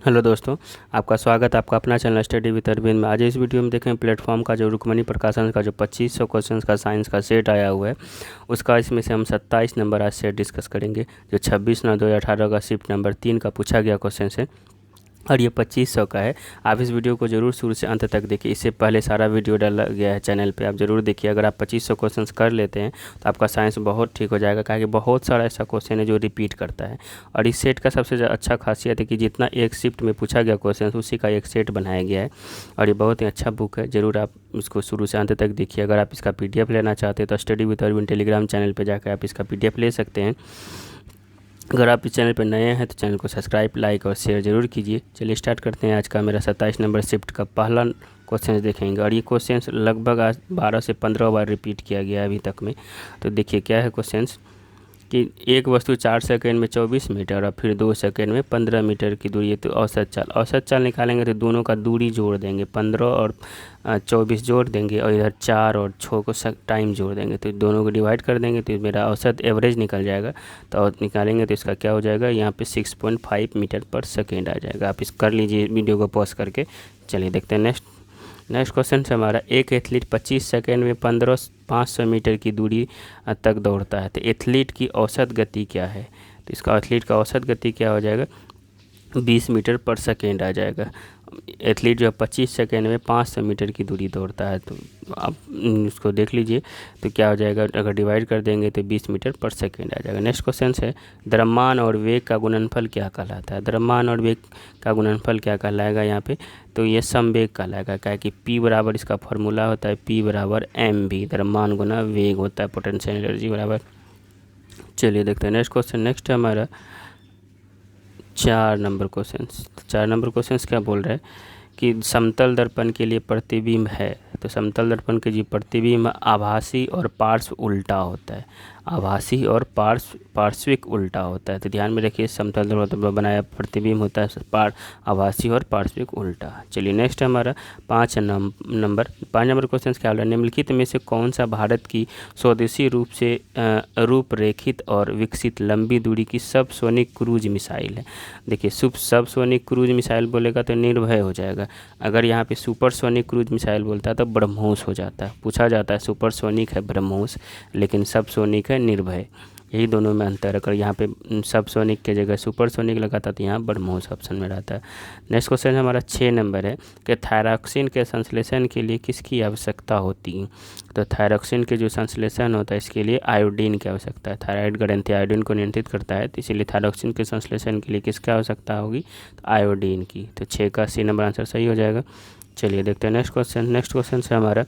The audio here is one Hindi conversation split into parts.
हेलो दोस्तों, आपका स्वागत है आपका अपना चैनल स्टडी विद अरविंद में। आज इस वीडियो में देखें प्लेटफॉर्म का जो रुक्मणी प्रकाशन का जो 2500 क्वेश्चंस का साइंस का सेट आया हुआ है, उसका इसमें से हम 27 नंबर आज सेट डिस्कस करेंगे। जो 26/9/2018 का शिफ्ट नंबर 3 का पूछा गया क्वेश्चन है और ये 2500 का है। आप इस वीडियो को जरूर शुरू से अंत तक देखिए। इससे पहले सारा वीडियो डाला गया है चैनल पे, आप ज़रूर देखिए। अगर आप 2500 क्वेश्चंस कर लेते हैं तो आपका साइंस बहुत ठीक हो जाएगा, क्योंकि बहुत सारा ऐसा क्वेश्चन है जो रिपीट करता है। और इस सेट का सबसे अच्छा खासियत है कि जितना एक शिफ्ट में पूछा गया क्वेश्चन उसी का एक सेट बनाया गया है। और ये बहुत ही अच्छा बुक है, ज़रूर आप इसको शुरू से अंत तक देखिए। अगर आप इसका PDF लेना चाहते हैं तो study with Arvind Telegram channel पर जाकर आप इसका PDF ले सकते हैं। अगर आप इस चैनल पर नए हैं तो चैनल को सब्सक्राइब, लाइक और शेयर ज़रूर कीजिए। चलिए स्टार्ट करते हैं। आज का मेरा 27 नंबर शिफ्ट का पहला क्वेश्चन देखेंगे और ये क्वेश्चन लगभग आज 12 से 15 बार रिपीट किया गया है अभी तक में। तो देखिए क्या है क्वेश्चन कि एक वस्तु 4 सेकंड में 24 मीटर और फिर 2 सेकंड में 15 मीटर की दूरी है। तो औसत चाल निकालेंगे तो दोनों का दूरी जोड़ देंगे, 15 और 24 जोड़ देंगे और इधर 4 और 6 को टाइम जोड़ देंगे। तो दोनों को डिवाइड कर देंगे तो मेरा औसत एवरेज निकल जाएगा। तो निकालेंगे तो इसका क्या हो जाएगा, यहाँ पे 6.5 मीटर पर सेकेंड आ जाएगा। आप इस कर लीजिए वीडियो को पॉज करके। चलिए देखते हैं नेक्स्ट क्वेश्चन से हमारा। एक एथलीट 25 सेकंड में 500 मीटर की दूरी तक दौड़ता है, तो एथलीट की औसत गति क्या है। तो इसका एथलीट का औसत गति क्या हो जाएगा, 20 मीटर पर सेकेंड आ जाएगा। एथलीट जो है 25 सेकेंड में 500 मीटर की दूरी दौड़ता है। तो आप उसको देख लीजिए तो क्या हो जाएगा, अगर डिवाइड कर देंगे तो 20 मीटर पर सेकेंड आ जाएगा। नेक्स्ट क्वेश्चन है, द्रव्यमान और वेग का गुणनफल क्या कहलाता है। द्रव्यमान और वेग का गुणनफल क्या कहलाएगा यहाँ पे, तो ये समवेग कहलाएगा। क्या कि P बराबर इसका फॉर्मूला होता है, P बराबर mv, द्रव्यमान गुना वेग होता है, पोटेंशियल एनर्जी बराबर। चलिए देखते हैं नेक्स्ट है हमारा 4 नंबर क्वेश्चन। 4 नंबर क्वेश्चन क्या बोल रहा है कि समतल दर्पण के लिए प्रतिबिंब है। तो समतल दर्पण के जी प्रतिबिंब आभासी और पार्श्व उल्टा होता है। आभासी और पार्श्विक उल्टा होता है। तो ध्यान में रखिए, समतल दर्पण बनाया प्रतिबिंब होता है आभासी और पार्श्विक उल्टा। चलिए नेक्स्ट हमारा 5 नंबर क्वेश्चन क्या बोला, निम्नलिखित में से कौन सा भारत की स्वदेशी रूप से रूपरेखित और विकसित लंबी दूरी की सबसोनिक क्रूज मिसाइल है। देखिए सबसोनिक क्रूज मिसाइल बोलेगा तो निर्भय हो जाएगा। अगर यहाँ पे सुपरसोनिक क्रूज मिसाइल बोलता है तो ब्रह्मोस हो जाता है। पूछा जाता है सुपरसोनिक है ब्रह्मोस, लेकिन सबसोनिक है निर्भय। यही दोनों में अंतर है। अगर यहाँ पे सबसोनिक के जगह सुपरसोनिक लगाता तो यहाँ ब्रह्मोस ऑप्शन में रहता है। नेक्स्ट क्वेश्चन हमारा 6 नंबर है कि थायरॉक्सिन के संश्लेषण के लिए किसकी आवश्यकता होती है। तो थायरॉक्सिन के जो संश्लेषण होता है इसके लिए आयोडीन की आवश्यकता है। थायराइड ग्रंथि आयोडीन को नियंत्रित करता है, तो इसीलिए थायरॉक्सिन के संश्लेषण के लिए किसकी आवश्यकता होगी, तो आयोडीन की। तो 6 का C नंबर आंसर सही हो जाएगा। चलिए देखते हैं नेक्स्ट क्वेश्चन से हमारा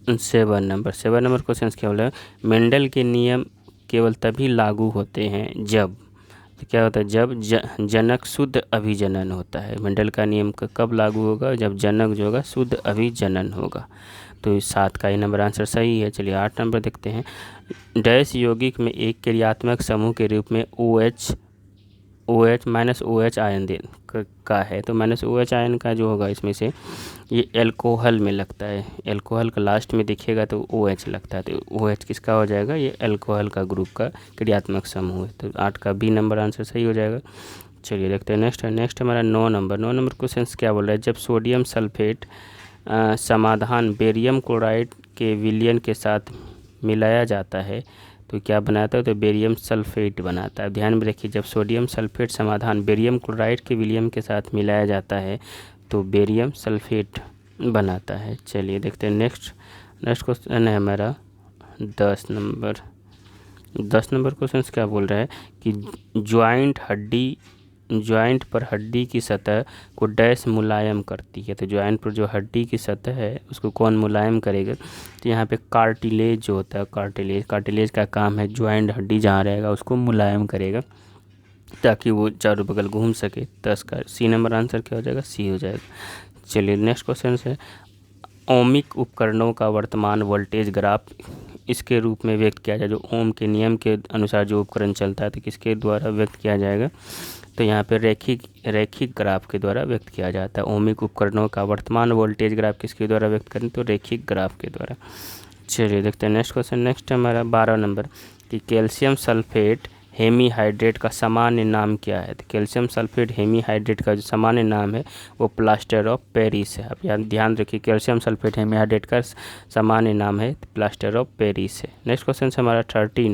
7 नंबर क्वेश्चन क्या बोला है, मेंडल के नियम केवल तभी लागू होते हैं जब, तो क्या होता है, जब जनक शुद्ध अभिजनन होता है। मेंडल का नियम कब लागू होगा, जब जनक जो होगा शुद्ध अभिजनन होगा। तो 7 का ये नंबर आंसर सही है। चलिए 8 नंबर देखते हैं। डैश यौगिक में एक क्रियात्मक समूह के रूप में OH आयन का है। तो -OH आयन का जो होगा इसमें से ये एल्कोहल में लगता है। एल्कोहल का लास्ट में दिखेगा तो OH लगता है। तो OH किसका हो जाएगा, ये एल्कोहल का ग्रुप का क्रियात्मक समूह है। तो 8 का B नंबर आंसर सही हो जाएगा। चलिए देखते हैं नेक्स्ट हमारा 9 नंबर क्वेश्चन क्या बोल रहा है, जब सोडियम सल्फेट समाधान बेरियम क्लोराइड के विलयन के साथ मिलाया जाता है तो क्या बनाता है, तो बेरियम सल्फेट बनाता है। ध्यान में रखिए, जब सोडियम सल्फेट समाधान बेरियम क्लोराइड के विलयन के साथ मिलाया जाता है तो बेरियम सल्फेट बनाता है। चलिए देखते हैं नेक्स्ट क्वेश्चन है हमारा 10 नंबर क्वेश्चन क्या बोल रहा है कि ज्वाइंट पर हड्डी की सतह को डैश मुलायम करती है। तो ज्वाइंट पर जो हड्डी की सतह है उसको कौन मुलायम करेगा, तो यहाँ पे कार्टिलेज जो होता है, कार्टिलेज का काम है ज्वाइंट हड्डी जहाँ रहेगा उसको मुलायम करेगा ताकि वो चारों बगल घूम सके। 10 का C नंबर आंसर क्या हो जाएगा, C हो जाएगा। चलिए नेक्स्ट क्वेश्चन है, ओमिक उपकरणों का वर्तमान वोल्टेज ग्राफ इसके रूप में व्यक्त किया जाए। जो ओम के नियम के अनुसार जो उपकरण चलता है तो किसके द्वारा व्यक्त किया जाएगा, तो यहाँ पे रैखिक ग्राफ के द्वारा व्यक्त किया जाता है। ओमिक उपकरणों का वर्तमान वोल्टेज ग्राफ किसके द्वारा व्यक्त करें, तो रैखिक ग्राफ के द्वारा। चलिए देखते हैं नेक्स्ट हमारा 12 नंबर कि कैल्शियम सल्फेट हेमीहाइड्रेट का सामान्य नाम क्या है? तो कैल्शियम सल्फेट हेमीहाइड्रेट का जो सामान्य नाम है वो प्लास्टर ऑफ पेरिस है। आप यहाँ ध्यान रखिए, कैल्शियम सल्फेट हेमीहाइड्रेट का सामान्य नाम है प्लास्टर ऑफ पेरिस है। नेक्स्ट क्वेश्चन है हमारा 13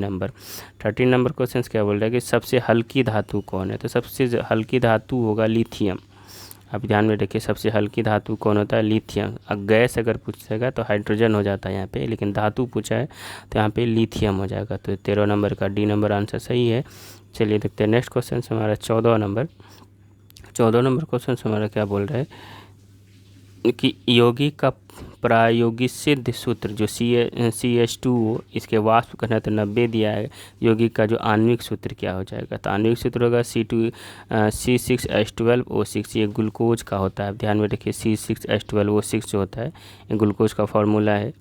नंबर क्वेश्चन क्या बोल रहा है कि सबसे हल्की धातु कौन है? तो सबसे हल्की धातु होगा लिथियम। आप ध्यान में रखिए, सबसे हल्की धातु कौन होता है? लिथियम। गैस अगर पूछेगा तो हाइड्रोजन हो जाता है यहाँ पे, लेकिन धातु पूछा है तो यहाँ पे लिथियम हो जाएगा। तो 13 नंबर का डी नंबर आंसर सही है। चलिए देखते हैं नेक्स्ट क्वेश्चन हमारा 14 नंबर क्वेश्चन हमारा क्या बोल रहा है कि यौगिक का प्रायोगिक सिद्ध सूत्र जो CH2O, इसके वाष्प घनत्व 90 दिया है, यौगिक का जो आणविक सूत्र क्या हो जाएगा? तो आणविक सूत्र होगा C6H12O6। ये ग्लूकोज का होता है। आप ध्यान में रखिए, C6H12O6 जो होता है ये ग्लूकोज का फार्मूला है।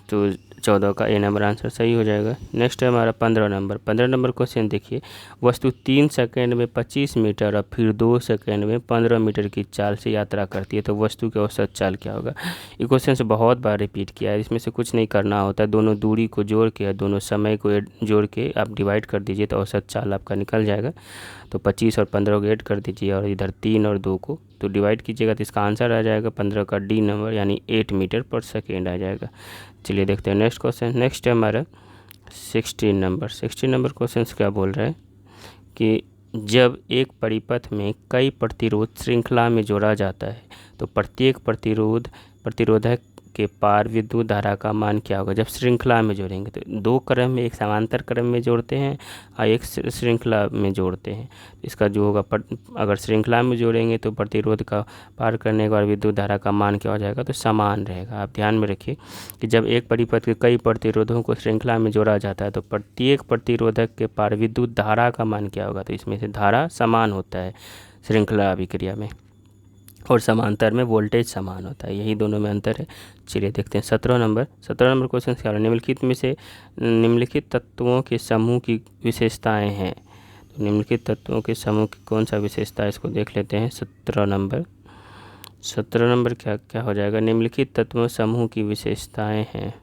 तो 14 का ए नंबर आंसर सही हो जाएगा। नेक्स्ट है हमारा 15 नंबर क्वेश्चन देखिए, वस्तु 3 सेकंड में 25 मीटर और फिर 2 सेकंड में 15 मीटर की चाल से यात्रा करती है, तो वस्तु की औसत चाल क्या होगा? ये क्वेश्चन से बहुत बार रिपीट किया है, इसमें से कुछ नहीं करना होता है, दोनों दूरी को जोड़ के, दोनों समय को जोड़ के आप डिवाइड कर दीजिए तो औसत चाल आपका निकल जाएगा। तो 25 और 15 को ऐड कर दीजिए और इधर 3 और 2 को तो डिवाइड कीजिएगा, तो इसका आंसर आ जाएगा 15 का डी नंबर यानी 8 मीटर पर सेकेंड आ जाएगा। चलिए देखते हैं नेक्स्ट क्वेश्चन। नेक्स्ट है हमारा 16 नंबर क्वेश्चन क्या बोल रहा है कि जब एक परिपथ में कई प्रतिरोध श्रृंखला में जोड़ा जाता है तो प्रत्येक प्रतिरोधक के पार विद्युत धारा का मान क्या होगा? जब श्रृंखला में जोड़ेंगे तो 2 क्रम में, एक समांतर क्रम में जोड़ते हैं और एक श्रृंखला में जोड़ते हैं। इसका जो होगा, अगर श्रृंखला में जोड़ेंगे तो प्रतिरोध का पार करने के बाद विद्युत धारा का मान क्या हो जाएगा? तो समान रहेगा। आप ध्यान में रखिए कि जब एक परिपथ के कई प्रतिरोधों को श्रृंखला में जोड़ा जाता है तो प्रत्येक प्रतिरोधक के पार विद्युत धारा का मान क्या होगा? तो इसमें से धारा समान होता है श्रृंखला अभिक्रिया में, और समांतर में वोल्टेज समान होता है, यही दोनों में अंतर है। चलिए देखते हैं 17 नंबर क्वेश्चन क्या है, निम्नलिखित में से निम्नलिखित तत्वों के समूह की विशेषताएं हैं। तो निम्नलिखित तत्वों के समूह की कौन सा विशेषता है, इसको देख लेते हैं। 17 नंबर क्या हो जाएगा? निम्नलिखित तत्वों समूह की विशेषताएं हैं,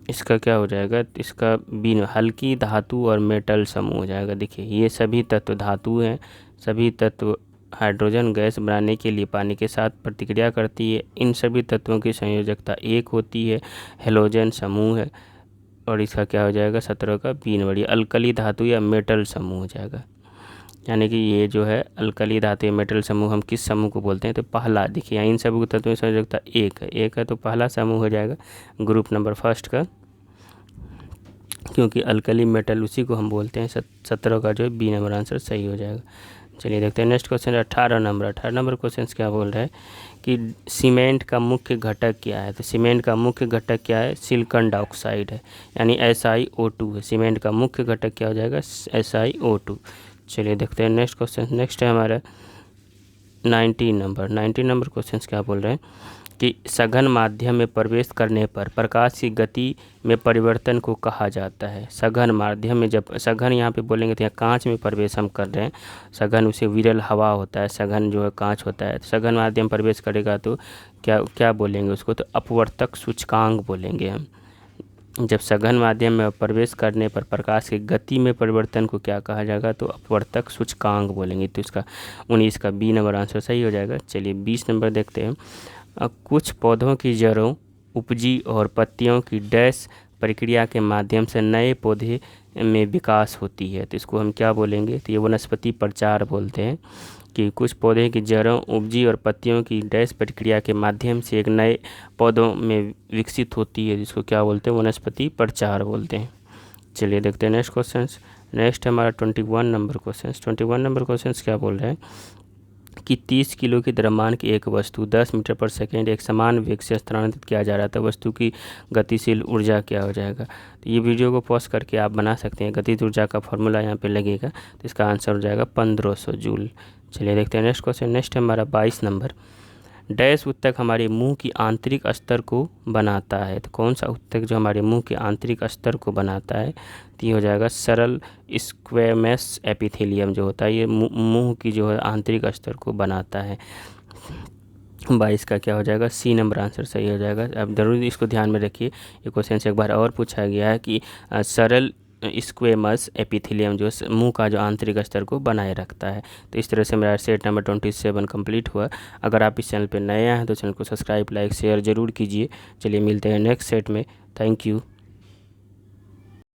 इसका क्या हो जाएगा? इसका बी, हल्की धातु और मेटल समूह हो जाएगा। देखिए ये सभी तत्व धातु हैं, सभी तत्व हाइड्रोजन गैस बनाने के लिए पानी के साथ प्रतिक्रिया करती है। इन सभी तत्वों की संयोजकता 1 होती है, हेलोजन समूह है, और इसका क्या हो जाएगा? 17 का बी नंबर, अल्कली धातु या मेटल समूह हो जाएगा। यानी कि ये जो है अल्कली धातु या मेटल समूह हम किस समूह को बोलते हैं? तो पहला, देखिए इन सभी तत्वों की संयोजकता 1 है तो पहला समूह हो जाएगा ग्रुप नंबर फर्स्ट का, क्योंकि अल्कली मेटल उसी को हम बोलते हैं। 17 का जो है बी नंबर आंसर सही हो जाएगा। चलिए देखते हैं नेक्स्ट क्वेश्चन 18 नंबर क्वेश्चन क्या बोल रहा है कि सीमेंट का मुख्य घटक क्या है? तो सीमेंट का मुख्य घटक क्या है? सिलिकॉन डाइऑक्साइड है, यानी SiO2 है। सीमेंट का मुख्य घटक क्या हो जाएगा? SiO2। चलिए देखते हैं नेक्स्ट क्वेश्चन। नेक्स्ट है हमारा 19 नंबर क्वेश्चन क्या बोल रहे हैं कि सघन माध्यम में प्रवेश करने पर प्रकाश की गति में परिवर्तन को कहा जाता है। सघन माध्यम में, जब सघन यहाँ पे बोलेंगे तो यहाँ कांच में प्रवेश हम कर रहे हैं, सघन उसे विरल हवा होता है, सघन जो है कांच होता है। सघन माध्यम प्रवेश करेगा तो क्या बोलेंगे उसको? तो अपवर्तक सूचकांक बोलेंगे हम। जब सघन माध्यम में प्रवेश करने पर प्रकाश की गति में परिवर्तन को क्या कहा जाएगा? तो अपवर्तक सूचकांक बोलेंगे। तो इसका 19 का बी नंबर आंसर सही हो जाएगा। चलिए 20 नंबर देखते हैं। कुछ पौधों की जड़ों, उपजी और पत्तियों की डैश प्रक्रिया के माध्यम से नए पौधे में विकास होती है, तो इसको हम क्या बोलेंगे? तो ये वनस्पति प्रचार बोलते हैं कि कुछ पौधे की जड़ों, उपजी और पत्तियों की डैश प्रक्रिया के माध्यम से एक नए पौधों में विकसित होती है, जिसको क्या बोलते हैं? वनस्पति प्रचार बोलते हैं। चलिए देखते हैं नेक्स्ट क्वेश्चन। नेक्स्ट हमारा 21 नंबर क्वेश्चन क्या बोल रहे हैं कि 30 किलो की द्रव्यमान की एक वस्तु 10 मीटर पर सेकेंड एक समान वेग से स्थानांतरित किया जा रहा था, वस्तु की गतिशील ऊर्जा क्या हो जाएगा? तो ये वीडियो को पॉज करके आप बना सकते हैं, गतिज ऊर्जा का फॉर्मूला यहाँ पे लगेगा, तो इसका आंसर हो जाएगा 1500 जूल। चलिए देखते हैं नेक्स्ट क्वेश्चन। नेक्स्ट हमारा 22 नंबर, डैश उत्तक हमारे मुंह की आंतरिक अस्तर को बनाता है, तो कौन सा उत्तक जो हमारे मुंह के आंतरिक अस्तर को बनाता है? तो ये हो जाएगा सरल स्क्वेमस एपिथेलियम जो होता है, ये मुंह की जो है आंतरिक अस्तर को बनाता है। 22 का क्या हो जाएगा, सी नंबर आंसर सही हो जाएगा। अब ज़रूर इसको ध्यान में रखिए, ये क्वेश्चन से एक बार और पूछा गया है कि सरल स्क्वेमस एपिथेलियम जो मुंह का जो आंतरिक स्तर को बनाए रखता है। तो इस तरह से मेरा सेट नंबर 27 कंप्लीट हुआ। अगर आप इस चैनल पर नए हैं तो चैनल को सब्सक्राइब, लाइक, शेयर ज़रूर कीजिए। चलिए मिलते हैं नेक्स्ट सेट में। Thank you.